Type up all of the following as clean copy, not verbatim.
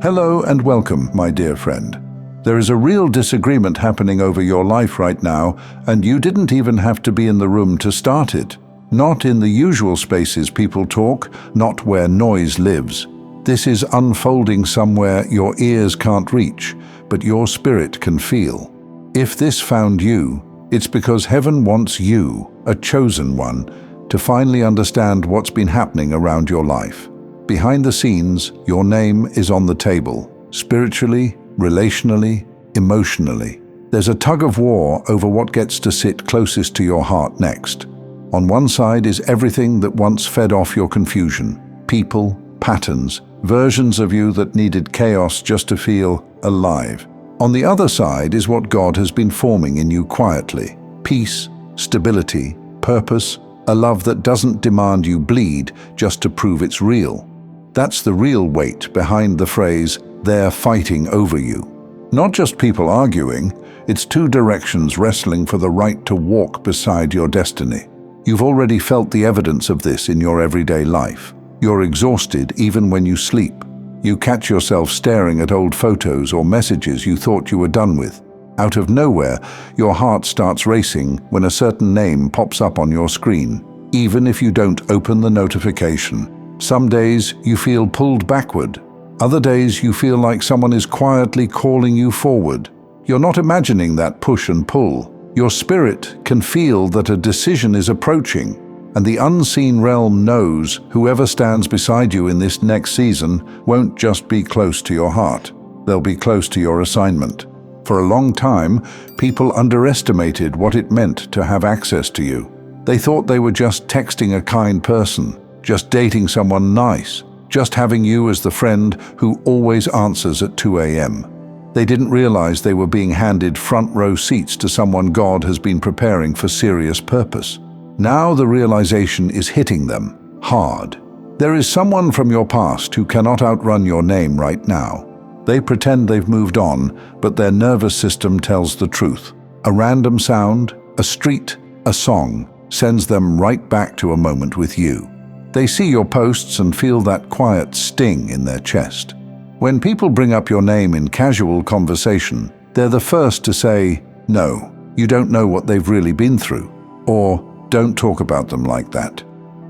Hello and welcome, my dear friend. There is a real disagreement happening over your life right now, and you didn't even have to be in the room to start it. Not in the usual spaces people talk, not where noise lives. This is unfolding somewhere your ears can't reach, but your spirit can feel. If this found you, it's because heaven wants you, a chosen one, to finally understand what's been happening around your life. Behind the scenes, your name is on the table, spiritually, relationally, emotionally. There's a tug-of-war over what gets to sit closest to your heart next. On one side is everything that once fed off your confusion, people, patterns, versions of you that needed chaos just to feel alive. On the other side is what God has been forming in you quietly. Peace, stability, purpose, a love that doesn't demand you bleed just to prove it's real. That's the real weight behind the phrase, "they're fighting over you." Not just people arguing, it's two directions wrestling for the right to walk beside your destiny. You've already felt the evidence of this in your everyday life. You're exhausted even when you sleep. You catch yourself staring at old photos or messages you thought you were done with. Out of nowhere, your heart starts racing when a certain name pops up on your screen, even if you don't open the notification. Some days you feel pulled backward. Other days you feel like someone is quietly calling you forward. You're not imagining that push and pull. Your spirit can feel that a decision is approaching, and the unseen realm knows whoever stands beside you in this next season won't just be close to your heart. They'll be close to your assignment. For a long time, people underestimated what it meant to have access to you. They thought they were just texting a kind person, just dating someone nice, just having you as the friend who always answers at 2 a.m. They didn't realize they were being handed front row seats to someone God has been preparing for serious purpose. Now the realization is hitting them hard. There is someone from your past who cannot outrun your name right now. They pretend they've moved on, but their nervous system tells the truth. A random sound, a street, a song sends them right back to a moment with you. They see your posts and feel that quiet sting in their chest. When people bring up your name in casual conversation, they're the first to say, "No, you don't know what they've really been through," or "Don't talk about them like that."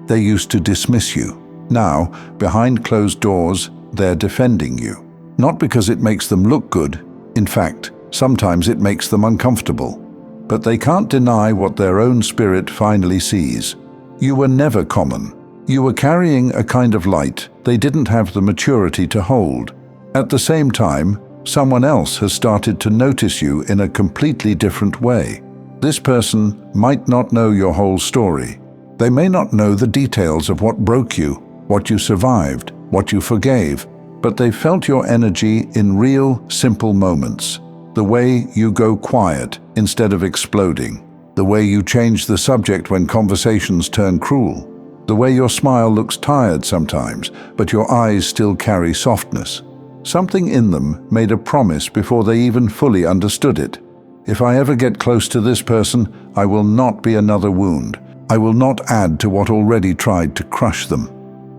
They used to dismiss you. Now, behind closed doors, they're defending you. Not because it makes them look good. In fact, sometimes it makes them uncomfortable. But they can't deny what their own spirit finally sees. You were never common. You were carrying a kind of light they didn't have the maturity to hold. At the same time, someone else has started to notice you in a completely different way. This person might not know your whole story. They may not know the details of what broke you, what you survived, what you forgave, but they felt your energy in real, simple moments. The way you go quiet instead of exploding. The way you change the subject when conversations turn cruel. The way your smile looks tired sometimes, but your eyes still carry softness. Something in them made a promise before they even fully understood it. If I ever get close to this person, I will not be another wound. I will not add to what already tried to crush them.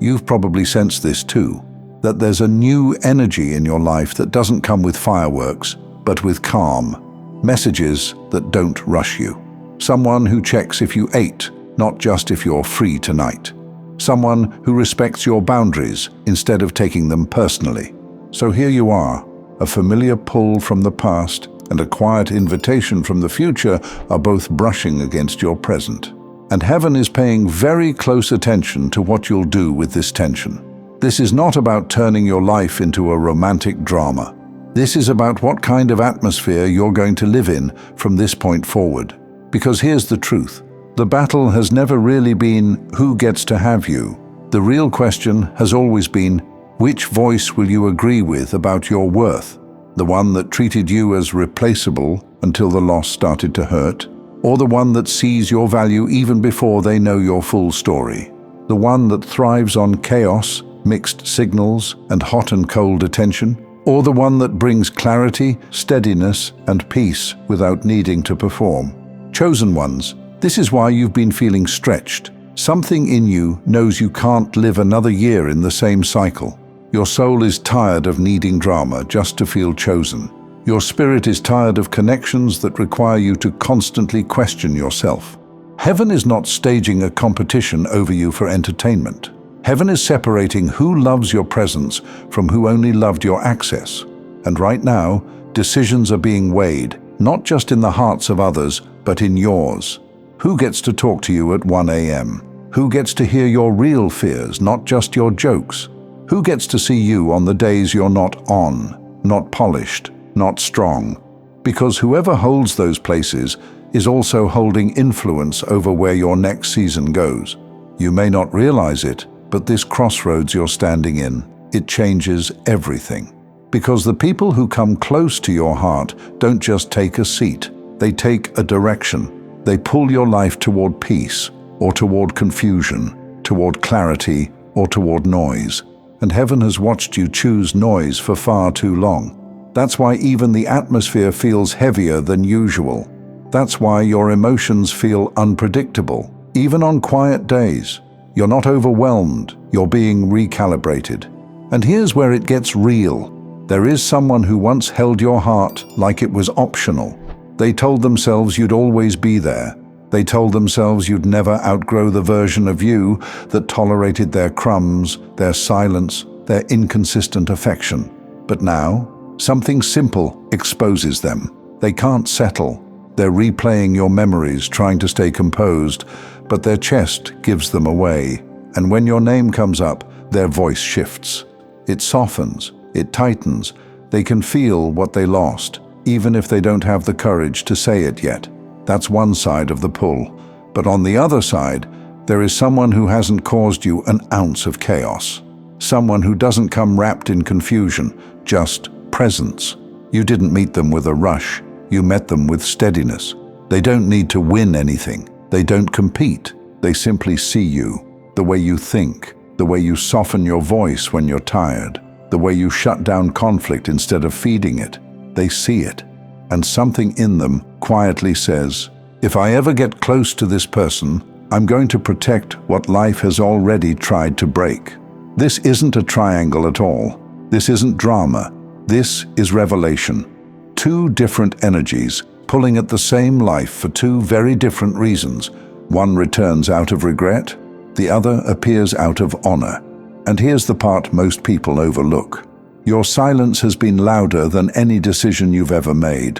You've probably sensed this too, that there's a new energy in your life that doesn't come with fireworks, but with calm. Messages that don't rush you. Someone who checks if you ate, not just if you're free tonight. Someone who respects your boundaries instead of taking them personally. So here you are, a familiar pull from the past and a quiet invitation from the future are both brushing against your present. And heaven is paying very close attention to what you'll do with this tension. This is not about turning your life into a romantic drama. This is about what kind of atmosphere you're going to live in from this point forward. Because here's the truth. The battle has never really been who gets to have you. The real question has always been, which voice will you agree with about your worth? The one that treated you as replaceable until the loss started to hurt? Or the one that sees your value even before they know your full story? The one that thrives on chaos, mixed signals, and hot and cold attention? Or the one that brings clarity, steadiness, and peace without needing to perform? Chosen ones, this is why you've been feeling stretched. Something in you knows you can't live another year in the same cycle. Your soul is tired of needing drama just to feel chosen. Your spirit is tired of connections that require you to constantly question yourself. Heaven is not staging a competition over you for entertainment. Heaven is separating who loves your presence from who only loved your access. And right now, decisions are being weighed, not just in the hearts of others, but in yours. Who gets to talk to you at 1 a.m.? Who gets to hear your real fears, not just your jokes? Who gets to see you on the days you're not on, not polished, not strong? Because whoever holds those places is also holding influence over where your next season goes. You may not realize it, but this crossroads you're standing in, it changes everything. Because the people who come close to your heart don't just take a seat, they take a direction. They pull your life toward peace, or toward confusion, toward clarity, or toward noise. And heaven has watched you choose noise for far too long. That's why even the atmosphere feels heavier than usual. That's why your emotions feel unpredictable, even on quiet days. You're not overwhelmed, you're being recalibrated. And here's where it gets real. There is someone who once held your heart like it was optional. They told themselves you'd always be there. They told themselves you'd never outgrow the version of you that tolerated their crumbs, their silence, their inconsistent affection. But now, something simple exposes them. They can't settle. They're replaying your memories, trying to stay composed, but their chest gives them away. And when your name comes up, their voice shifts. It softens, it tightens. They can feel what they lost, even if they don't have the courage to say it yet. That's one side of the pull. But on the other side, there is someone who hasn't caused you an ounce of chaos. Someone who doesn't come wrapped in confusion, just presence. You didn't meet them with a rush. You met them with steadiness. They don't need to win anything. They don't compete. They simply see you, the way you think, the way you soften your voice when you're tired, the way you shut down conflict instead of feeding it. They see it. And something in them quietly says, if I ever get close to this person, I'm going to protect what life has already tried to break. This isn't a triangle at all. This isn't drama. This is revelation. Two different energies pulling at the same life for two very different reasons. One returns out of regret, the other appears out of honor. And here's the part most people overlook. Your silence has been louder than any decision you've ever made.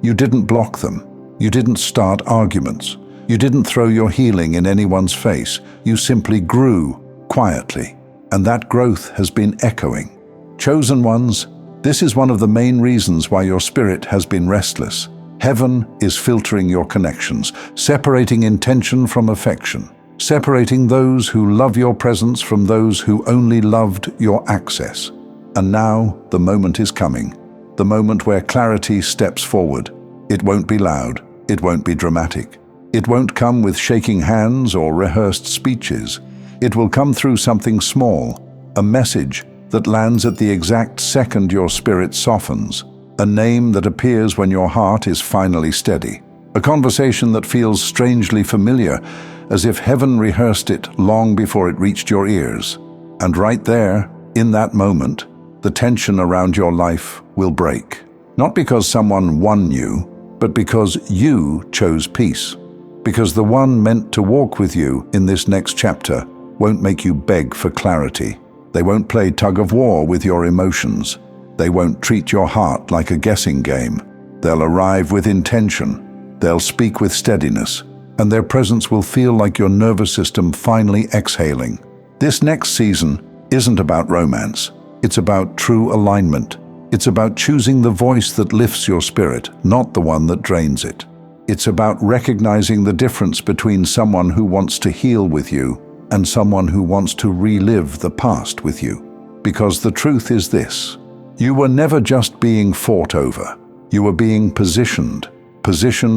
You didn't block them. You didn't start arguments. You didn't throw your healing in anyone's face. You simply grew quietly. And that growth has been echoing. Chosen ones, this is one of the main reasons why your spirit has been restless. Heaven is filtering your connections, separating intention from affection, separating those who love your presence from those who only loved your access. And now the moment is coming, the moment where clarity steps forward. It won't be loud, it won't be dramatic. It won't come with shaking hands or rehearsed speeches. It will come through something small, a message that lands at the exact second your spirit softens, a name that appears when your heart is finally steady, a conversation that feels strangely familiar, as if heaven rehearsed it long before it reached your ears. And right there, in that moment, the tension around your life will break. Not because someone won you, but because you chose peace. Because the one meant to walk with you in this next chapter won't make you beg for clarity. They won't play tug-of-war with your emotions. They won't treat your heart like a guessing game. They'll arrive with intention. They'll speak with steadiness. And their presence will feel like your nervous system finally exhaling. This next season isn't about romance. It's about true alignment. It's about choosing the voice that lifts your spirit, not the one that drains it. It's about recognizing the difference between someone who wants to heal with you and someone who wants to relive the past with you. Because the truth is this: you were never just being fought over. You were being positioned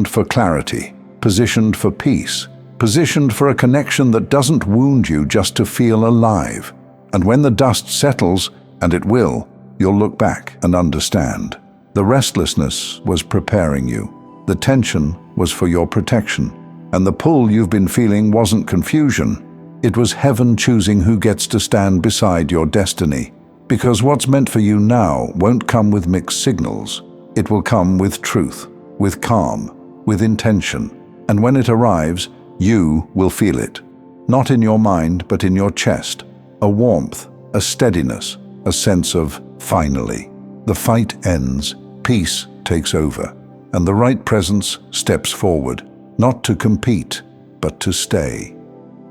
for clarity, positioned for peace, positioned for a connection that doesn't wound you just to feel alive. And when the dust settles, and it will, you'll look back and understand. The restlessness was preparing you. The tension was for your protection. And the pull you've been feeling wasn't confusion. It was heaven choosing who gets to stand beside your destiny. Because what's meant for you now won't come with mixed signals. It will come with truth, with calm, with intention. And when it arrives, you will feel it. Not in your mind, but in your chest. A warmth, a steadiness, a sense of finally. The fight ends, peace takes over, and the right presence steps forward, not to compete, but to stay.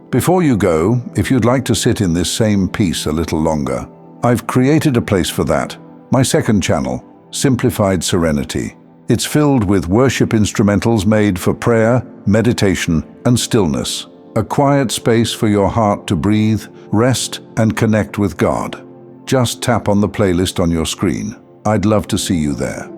Before you go, if you'd like to sit in this same peace a little longer, I've created a place for that. My second channel, Simplified Serenity. It's filled with worship instrumentals made for prayer, meditation, and stillness. A quiet space for your heart to breathe, rest, and connect with God. Just tap on the playlist on your screen. I'd love to see you there.